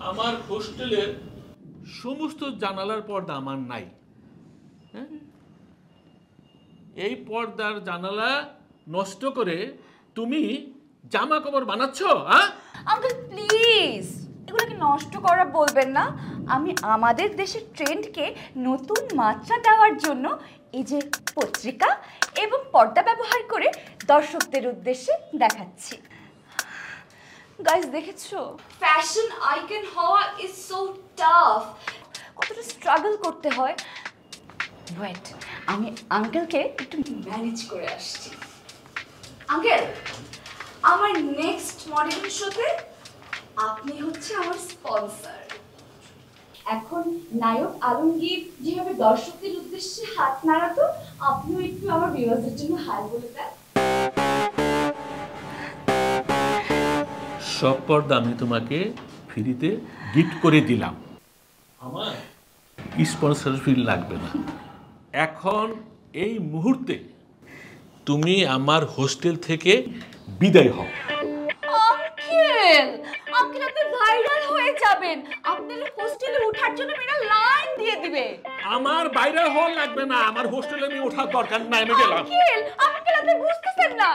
আমার হোস্টেলের সমস্ত জানালার পর্দা আমার নাই। হ্যাঁ, এই পর্দার জানালা নষ্ট করে তুমি জামা কাপড় বানাচ্ছ? আঙ্কেল প্লিজ এগুলোকে নষ্ট করা বলবেন না। আমি আমাদের দেশের ট্রেন্ডকে নতুন মাত্রা দেওয়ার জন্য এই যে পত্রিকা এবং পর্দা ব্যবহার করে দর্শকদের উদ্দেশ্যে দেখাচ্ছি। গাইস দেখেছো, ফ্যাশন আইকন হওয়া ইজ সো টাফ, কতটা স্ট্রাগল করতে হয়। ওয়েট, আমি আঙ্কেলকে একটু ম্যানেজ করে আসছি। আঙ্কেল, আমার নেক্সট মডেলিং শোতে আপনি হচ্ছে আমার স্পন্সর। এখন নায়ক আলমগীর যেভাবে দর্শকদের উদ্দেশ্যে হাত নাড়াতো, আপনিও একটু আমার ভিউয়ারদের জন্য হাই বলে দেন। সব পর্দা আমি তোমাকে ফ্রিতে গিফট করে দিলাম। আমার স্পন্সর ফি লাগবে না। এখন এই মুহূর্তে তুমি আমার হোস্টেল থেকে বিদায় হও। আঙ্কেল, আঙ্কেল আপনি ভাইরাল হয়ে যাবেন। আপনার হোস্টেলে ওঠার জন্য মেয়েরা লাইন দিয়ে দিবে। আমার ভাইরাল হওয়া লাগবে না, আমার হোস্টেলে আমি ওঠার দরকার নাই, আমি গেলাম। আঙ্কেল, আঙ্কেল আপনি বুঝতেছেন না।